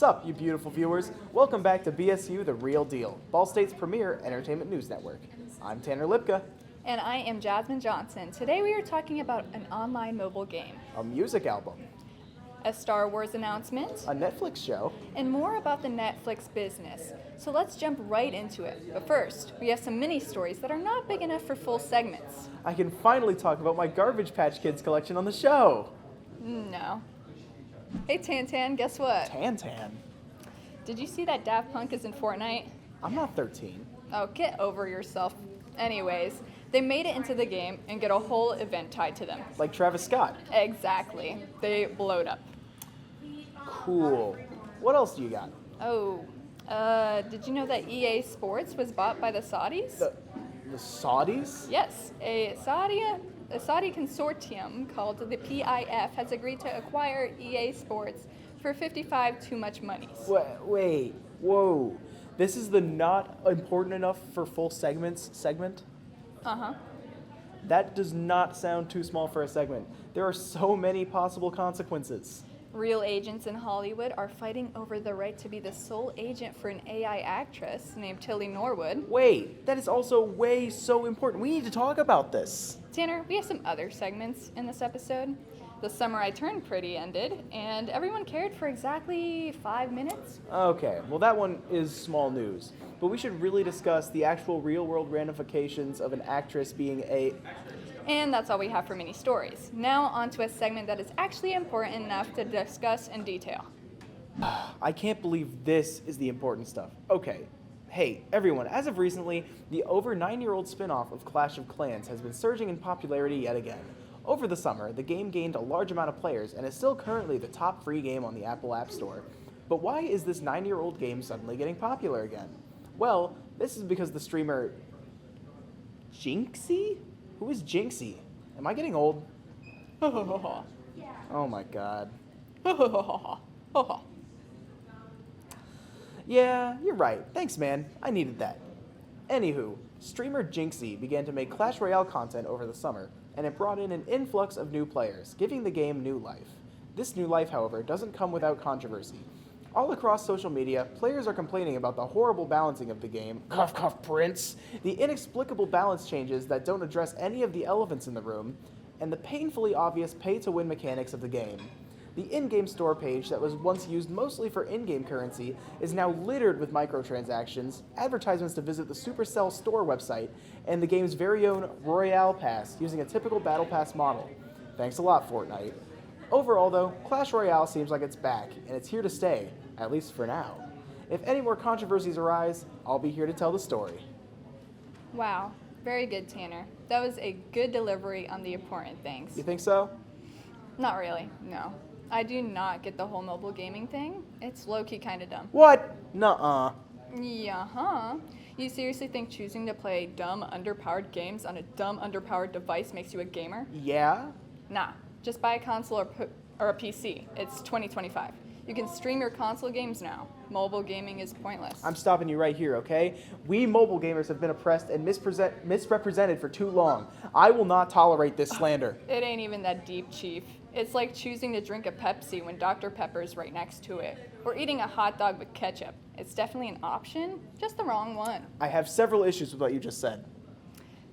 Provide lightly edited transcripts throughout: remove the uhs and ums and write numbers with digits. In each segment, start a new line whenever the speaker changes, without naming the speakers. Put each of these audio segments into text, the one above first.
Sup, you beautiful viewers? Welcome back to BSU The Real Deal, Ball State's premier entertainment news network. I'm Tanner Lipka.
And I am Jasmine Johnson. Today we are talking about an online mobile game,
A music album,
a Star Wars announcement,
a Netflix show,
and more about the Netflix business. So let's jump right into it. But first, we have some mini stories that are not big enough for full segments.
I can finally talk about my Garbage Patch Kids collection on the show.
No. Hey Tantan, guess what?
Tantan?
Did you see that Daft Punk is in Fortnite?
I'm not 13.
Oh, get over yourself. Anyways, they made it into the game and get a whole event tied to them.
Like Travis Scott.
Exactly. They blowed up.
Cool. What else do you got?
Oh, did you know that EA Sports was bought by the Saudis?
The Saudis?
Yes, a Saudi consortium called the PIF has agreed to acquire EA Sports for 55 too much monies.
Wait, whoa. This is the not important enough for full segment?
Uh-huh.
That does not sound too small for a segment. There are so many possible consequences.
Real agents in Hollywood are fighting over the right to be the sole agent for an AI actress named Tilly Norwood.
Wait, that is also so important. We need to talk about this.
Tanner, we have some other segments in this episode. The Summer I Turned Pretty ended, and everyone cared for exactly 5 minutes.
Okay, well that one is small news. But we should really discuss the actual real-world ramifications of an actress being a...
And that's all we have for mini stories. Now on to a segment that is actually important enough to discuss in detail.
I can't believe this is the important stuff. Okay, hey, everyone, as of recently, the over 9-year-old spin-off of Clash of Clans has been surging in popularity yet again. Over the summer, the game gained a large amount of players and is still currently the top free game on the Apple App Store. But why is this 9-year-old game suddenly getting popular again? Well, this is because the streamer... Jinxie? Who is Jinxie? Am I getting old? Oh my god. Yeah, you're right. Thanks, man. I needed that. Anywho, streamer Jinxie began to make Clash Royale content over the summer, and it brought in an influx of new players, giving the game new life. This new life, however, doesn't come without controversy. All across social media, players are complaining about the horrible balancing of the game, cough cough prince, the inexplicable balance changes that don't address any of the elephants in the room, and the painfully obvious pay-to-win mechanics of the game. The in-game store page that was once used mostly for in-game currency is now littered with microtransactions, advertisements to visit the Supercell store website, and the game's very own Royale Pass using a typical Battle Pass model. Thanks a lot, Fortnite. Overall, though, Clash Royale seems like it's back, and it's here to stay, at least for now. If any more controversies arise, I'll be here to tell the story.
Wow, very good, Tanner. That was a good delivery on the important things.
You think so?
Not really, no. I do not get the whole mobile gaming thing. It's low-key kind of dumb.
What? Nuh-uh.
Yeah-huh. You seriously think choosing to play dumb, underpowered games on a dumb, underpowered device makes you a gamer?
Yeah?
Nah. Just buy a console or a PC. It's 2025. You can stream your console games now. Mobile gaming is pointless.
I'm stopping you right here, okay? We mobile gamers have been oppressed and misrepresented for too long. I will not tolerate this slander.
It ain't even that deep, Chief. It's like choosing to drink a Pepsi when Dr. Pepper's right next to it, or eating a hot dog with ketchup. It's definitely an option, just the wrong one.
I have several issues with what you just said.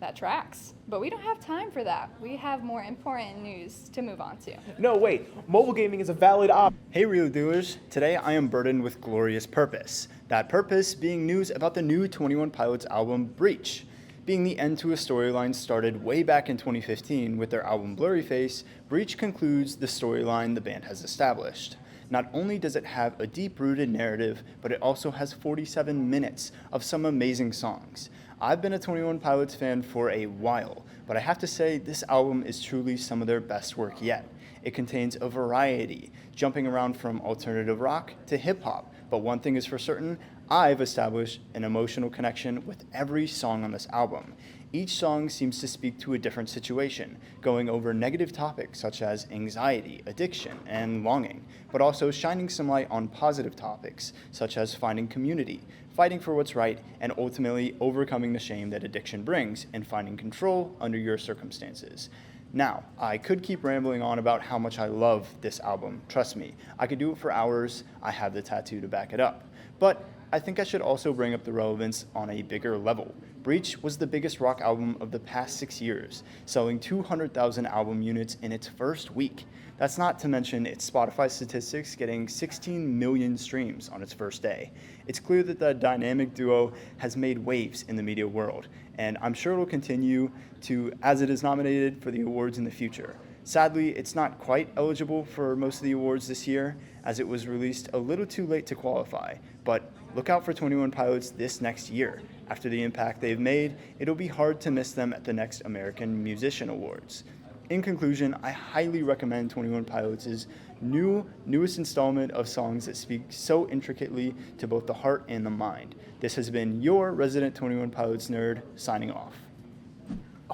That tracks. But we don't have time for that. We have more important news to move on to.
No, wait. Mobile gaming is a valid option.
Hey Real Doers, today I am burdened with glorious purpose. That purpose being news about the new 21 Pilots album, Breach. Being the end to a storyline started way back in 2015 with their album Blurry Face, Breach concludes the storyline the band has established. Not only does it have a deep-rooted narrative, but it also has 47 minutes of some amazing songs. I've been a 21 Pilots fan for a while, but I have to say this album is truly some of their best work yet. It contains a variety, jumping around from alternative rock to hip-hop, but one thing is for certain, I've established an emotional connection with every song on this album. Each song seems to speak to a different situation, going over negative topics such as anxiety, addiction, and longing, but also shining some light on positive topics such as finding community, fighting for what's right, and ultimately overcoming the shame that addiction brings and finding control under your circumstances. Now, I could keep rambling on about how much I love this album. Trust me, I could do it for hours. I have the tattoo to back it up. But I think I should also bring up the relevance on a bigger level. Breach was the biggest rock album of the past 6 years, selling 200,000 album units in its first week. That's not to mention its Spotify statistics getting 16 million streams on its first day. It's clear that the dynamic duo has made waves in the media world, and I'm sure it'll continue to as it is nominated for the awards in the future. Sadly, it's not quite eligible for most of the awards this year, as it was released a little too late to qualify, but look out for 21 Pilots this next year. After the impact they've made, it'll be hard to miss them at the next American Musician Awards. In conclusion, I highly recommend 21 Pilots' newest installment of songs that speak so intricately to both the heart and the mind. This has been your resident 21 Pilots nerd, signing off.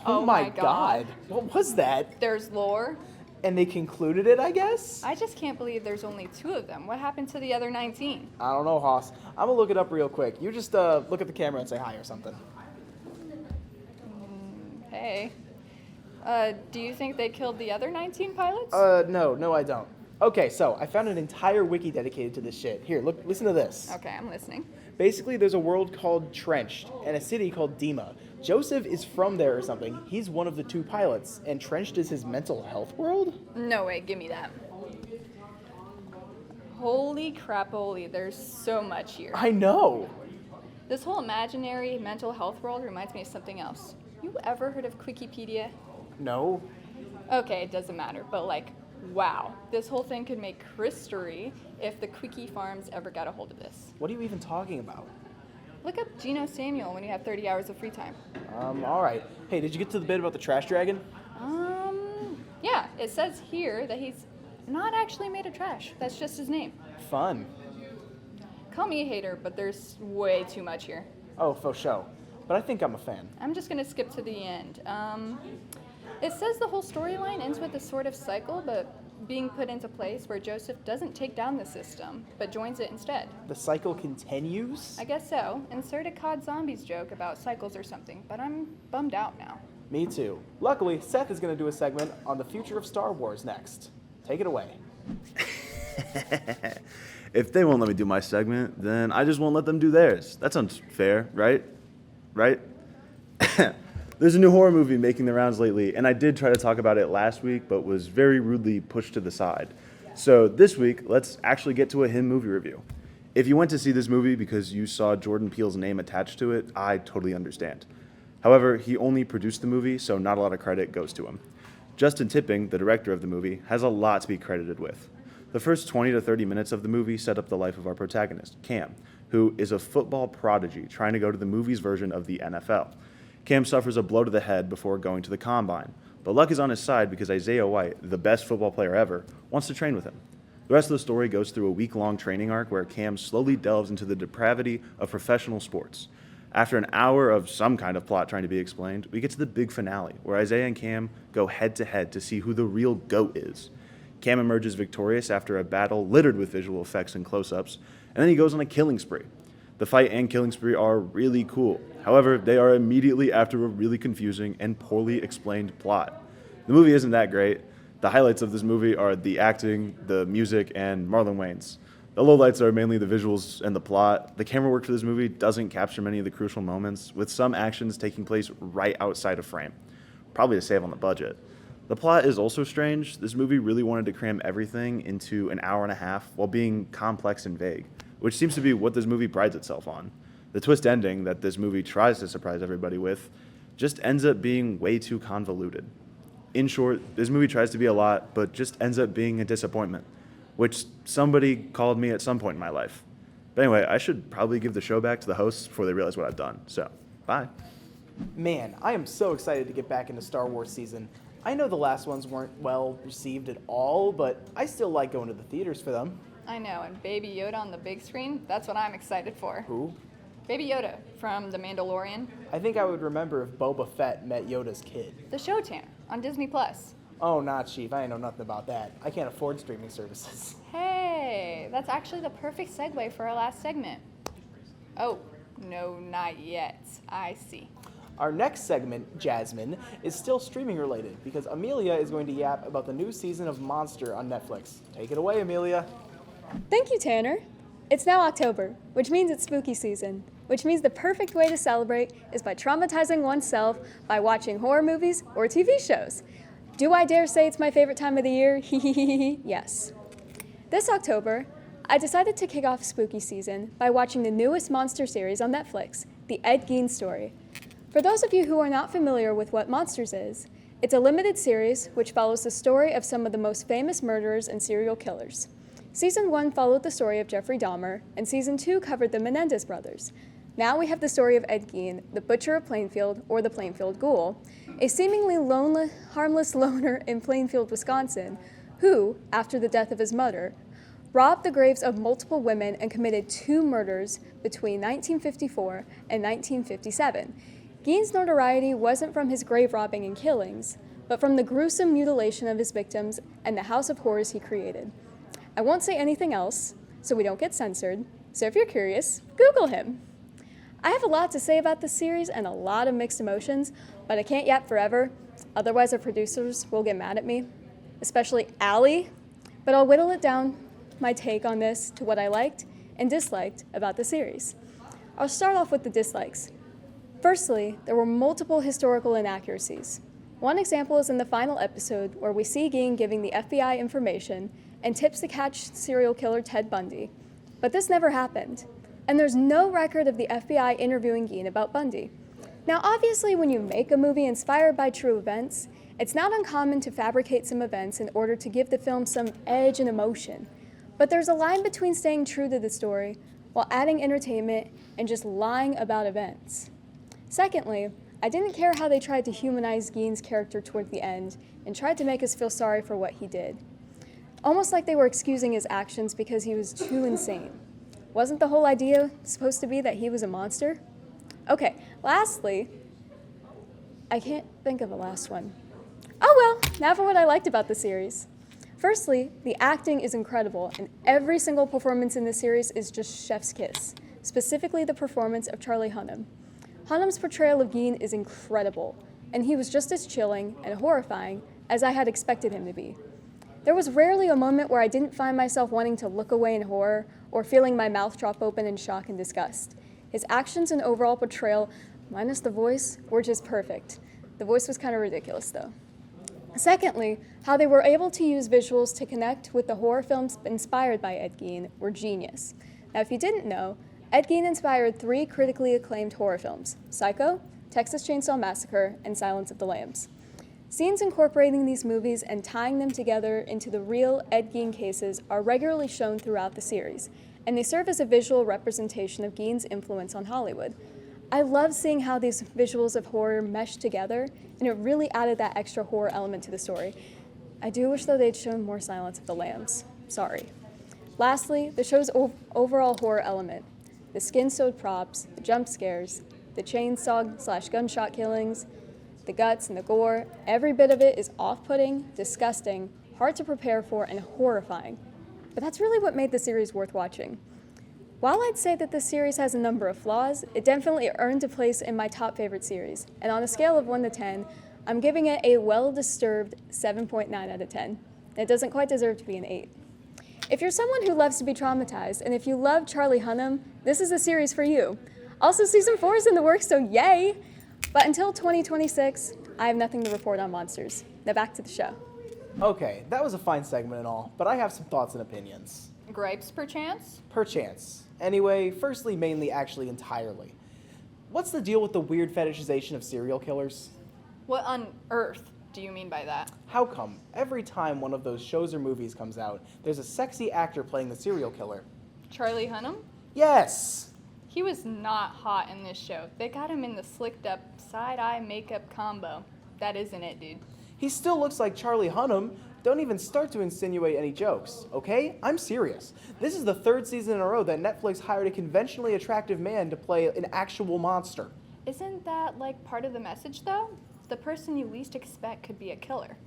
Oh my god. What was that?
There's lore.
And they concluded it, I guess?
I just can't believe there's only 2 of them. What happened to the other 19?
I don't know, Hoss. I'm gonna look it up real quick. You just look at the camera and say hi or something.
Hey. Do you think they killed the other 19 pilots?
No, I don't. Okay, so I found an entire wiki dedicated to this shit. Here, look, listen to this.
Okay, I'm listening.
Basically, there's a world called Trenched and a city called Dima. Joseph is from there or something. He's one of the 2 pilots, and Trenched is his mental health world?
No way, give me that. Holy crapoly, there's so much here.
I know.
This whole imaginary mental health world reminds me of something else. You ever heard of Wikipedia?
No.
Okay, it doesn't matter, but like, wow. This whole thing could make history if the Quickie Farms ever got a hold of this.
What are you even talking about?
Look up Geno Samuel when you have 30 hours of free time.
Alright. Hey, did you get to the bit about the trash dragon?
Yeah, it says here that he's not actually made of trash. That's just his name.
Fun.
Call me a hater, but there's way too much here.
Oh, faux show. But I think I'm a fan.
I'm just gonna skip to the end. It says the whole storyline ends with a sort of cycle, but being put into place where Joseph doesn't take down the system, but joins it instead.
The cycle continues?
I guess so. Insert a COD Zombies joke about cycles or something, but I'm bummed out now.
Me too. Luckily, Seth is going to do a segment on the future of Star Wars next. Take it away.
If they won't let me do my segment, then I just won't let them do theirs. That sounds fair, right? Right? There's a new horror movie making the rounds lately, and I did try to talk about it last week, but was very rudely pushed to the side. So this week, let's actually get to a him movie review. If you went to see this movie because you saw Jordan Peele's name attached to it, I totally understand. However, he only produced the movie, so not a lot of credit goes to him. Justin Tipping, the director of the movie, has a lot to be credited with. The first 20 to 30 minutes of the movie set up the life of our protagonist, Cam, who is a football prodigy trying to go to the movie's version of the NFL. Cam suffers a blow to the head before going to the combine, but luck is on his side because Isaiah White, the best football player ever, wants to train with him. The rest of the story goes through a week-long training arc where Cam slowly delves into the depravity of professional sports. After an hour of some kind of plot trying to be explained, we get to the big finale, where Isaiah and Cam go head-to-head to see who the real GOAT is. Cam emerges victorious after a battle littered with visual effects and close-ups, and then he goes on a killing spree. The fight and killing spree are really cool. However, they are immediately after a really confusing and poorly explained plot. The movie isn't that great. The highlights of this movie are the acting, the music, and Marlon Wayans. The lowlights are mainly the visuals and the plot. The camera work for this movie doesn't capture many of the crucial moments, with some actions taking place right outside of frame, probably to save on the budget. The plot is also strange. This movie really wanted to cram everything into an hour and a half while being complex and vague, which seems to be what this movie prides itself on. The twist ending that this movie tries to surprise everybody with just ends up being way too convoluted. In short, this movie tries to be a lot, but just ends up being a disappointment, which somebody called me at some point in my life. But anyway, I should probably give the show back to the hosts before they realize what I've done. So, bye.
Man, I am so excited to get back into Star Wars season. I know the last ones weren't well received at all, but I still like going to the theaters for them.
I know, and Baby Yoda on the big screen, that's what I'm excited for.
Who?
Baby Yoda from The Mandalorian.
I think I would remember if Boba Fett met Yoda's kid.
The show, Tanner, on Disney+.
Oh, nah, Chief, I ain't know nothing about that. I can't afford streaming services.
Hey, that's actually the perfect segue for our last segment. Oh, no, not yet. I see.
Our next segment, Jasmine, is still streaming related because Amelia is going to yap about the new season of Monster on Netflix. Take it away, Amelia.
Thank you, Tanner. It's now October, which means it's spooky season, which means the perfect way to celebrate is by traumatizing oneself by watching horror movies or TV shows. Do I dare say it's my favorite time of the year? Yes. This October, I decided to kick off spooky season by watching the newest monster series on Netflix, The Ed Gein Story. For those of you who are not familiar with what Monsters is, it's a limited series which follows the story of some of the most famous murderers and serial killers. Season 1 followed the story of Jeffrey Dahmer, and Season 2 covered the Menendez brothers. Now we have the story of Ed Gein, the Butcher of Plainfield, or the Plainfield Ghoul, a seemingly harmless loner in Plainfield, Wisconsin, who, after the death of his mother, robbed the graves of multiple women and committed 2 murders between 1954 and 1957. Gein's notoriety wasn't from his grave robbing and killings, but from the gruesome mutilation of his victims and the house of horrors he created. I won't say anything else, so we don't get censored, so if you're curious, Google him. I have a lot to say about this series and a lot of mixed emotions, but I can't yap forever, otherwise our producers will get mad at me, especially Allie, but I'll whittle it down my take on this to what I liked and disliked about the series. I'll start off with the dislikes. Firstly, there were multiple historical inaccuracies. One example is in the final episode where we see Gein giving the FBI information and tips to catch serial killer Ted Bundy. But this never happened, and there's no record of the FBI interviewing Gein about Bundy. Now obviously when you make a movie inspired by true events, it's not uncommon to fabricate some events in order to give the film some edge and emotion. But there's a line between staying true to the story while adding entertainment and just lying about events. Secondly, I didn't care how they tried to humanize Gein's character toward the end and tried to make us feel sorry for what he did. Almost like they were excusing his actions because he was too insane. Wasn't the whole idea supposed to be that he was a monster? Okay, lastly, I can't think of a last one. Oh well, now for what I liked about the series. Firstly, the acting is incredible, and every single performance in this series is just chef's kiss, specifically the performance of Charlie Hunnam. Hunnam's portrayal of Gein is incredible, and he was just as chilling and horrifying as I had expected him to be. There was rarely a moment where I didn't find myself wanting to look away in horror or feeling my mouth drop open in shock and disgust. His actions and overall portrayal, minus the voice, were just perfect. The voice was kind of ridiculous, though. Secondly, how they were able to use visuals to connect with the horror films inspired by Ed Gein were genius. Now, if you didn't know, Ed Gein inspired 3 critically acclaimed horror films: Psycho, Texas Chainsaw Massacre, and Silence of the Lambs. Scenes incorporating these movies and tying them together into the real Ed Gein cases are regularly shown throughout the series, and they serve as a visual representation of Gein's influence on Hollywood. I love seeing how these visuals of horror mesh together, and it really added that extra horror element to the story. I do wish, though, they'd shown more Silence of the Lambs. Sorry. Lastly, the show's overall horror element. The skin-sewed props, the jump scares, the chainsaw/gunshot killings, the guts and the gore, every bit of it is off-putting, disgusting, hard to prepare for, and horrifying. But that's really what made the series worth watching. While I'd say that this series has a number of flaws, it definitely earned a place in my top favorite series. And on a scale of 1 to 10, I'm giving it a well-disturbed 7.9 out of 10. It doesn't quite deserve to be an 8. If you're someone who loves to be traumatized, and if you love Charlie Hunnam, this is a series for you. Also, season 4 is in the works, so yay! But until 2026, I have nothing to report on Monsters. Now back to the show.
Okay, that was a fine segment and all, but I have some thoughts and opinions.
Gripes, perchance?
Perchance. Anyway, firstly, mainly, actually, entirely. What's the deal with the weird fetishization of serial killers?
What on earth do you mean by that?
How come every time one of those shows or movies comes out, there's a sexy actor playing the serial killer?
Charlie Hunnam?
Yes!
He was not hot in this show. They got him in the slicked up side-eye makeup combo. That isn't it, dude.
He still looks like Charlie Hunnam. Don't even start to insinuate any jokes, okay? I'm serious. This is the 3rd season in a row that Netflix hired a conventionally attractive man to play an actual monster.
Isn't that like part of the message, though? The person you least expect could be a killer.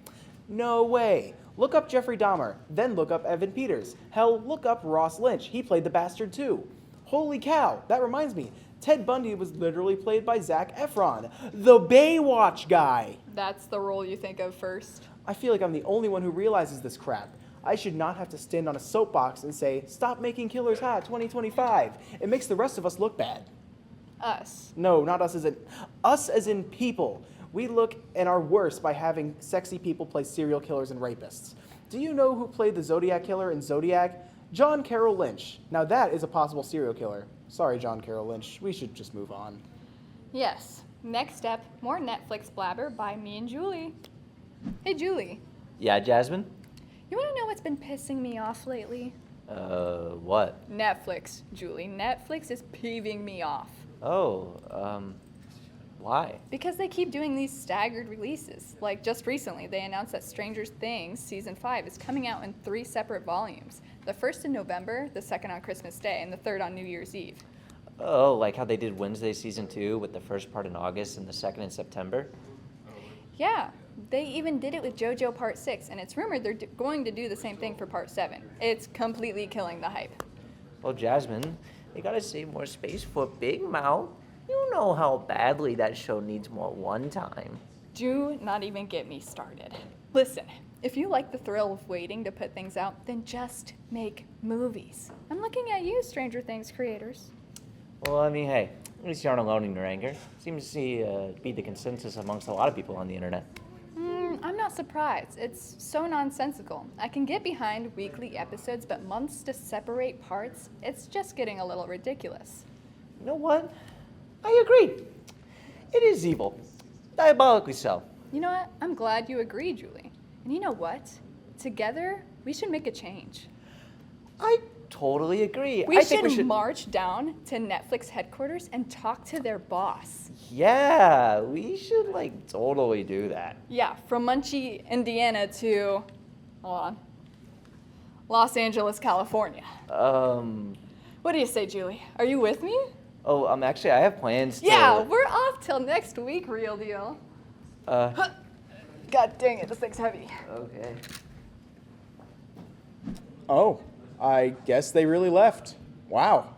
No way. Look up Jeffrey Dahmer, then look up Evan Peters. Hell, look up Ross Lynch. He played the bastard too. Holy cow, that reminds me. Ted Bundy was literally played by Zac Efron, the Baywatch guy.
That's the role you think of first.
I feel like I'm the only one who realizes this crap. I should not have to stand on a soapbox and say, "Stop making killers hot, 2025." It makes the rest of us look bad.
Us.
No, not us as in people. We look and are worse by having sexy people play serial killers and rapists. Do you know who played the Zodiac killer in Zodiac? John Carroll Lynch. Now that is a possible serial killer. Sorry, John Carroll Lynch. We should just move on.
Yes. Next up, more Netflix blabber by me and Julie. Hey, Julie.
Yeah, Jasmine?
You want to know what's been pissing me off lately?
What?
Netflix, Julie. Netflix is peeving me off.
Why?
Because they keep doing these staggered releases. Like just recently, they announced that Stranger Things Season 5 is coming out in 3 separate volumes. The first in November, the second on Christmas Day, and the third on New Year's Eve.
Oh, like how they did Wednesday Season 2 with the first part in August and the second in September?
Yeah, they even did it with JoJo Part 6, and it's rumored they're going to do the same thing for Part 7. It's completely killing the hype.
Well, Jasmine, they gotta save more space for Big Mouth. You know how badly that show needs more one time.
Do not even get me started. Listen, if you like the thrill of waiting to put things out, then just make movies. I'm looking at you, Stranger Things creators.
Well, I mean, hey, at least you aren't alone in your anger. Seems to be the consensus amongst a lot of people on the internet.
I'm not surprised. It's so nonsensical. I can get behind weekly episodes, but months to separate parts, it's just getting a little ridiculous.
You know what? I agree. It is evil. Diabolically so.
You know what? I'm glad you agree, Julie. And you know what? Together, we should make a change.
I totally agree.
We
I
should
think
march down to Netflix headquarters and talk to their boss.
Yeah, we should totally do that.
Yeah, from Muncie, Indiana to, hold on, Los Angeles, California. What do you say, Julie? Are you with me?
Actually, I have plans to...
Yeah, we're off till next week, real deal. God dang it, this thing's heavy.
Okay.
Oh, I guess they really left. Wow.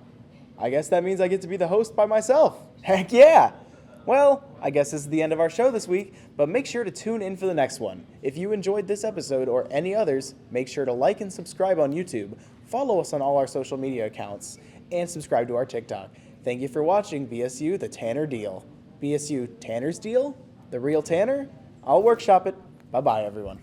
I guess that means I get to be the host by myself. Heck yeah! Well, I guess this is the end of our show this week, but make sure to tune in for the next one. If you enjoyed this episode or any others, make sure to like and subscribe on YouTube, follow us on all our social media accounts, and subscribe to our TikTok. Thank you for watching BSU The Tanner Deal. BSU Tanner's Deal? The real Tanner? I'll workshop it. Bye-bye, everyone.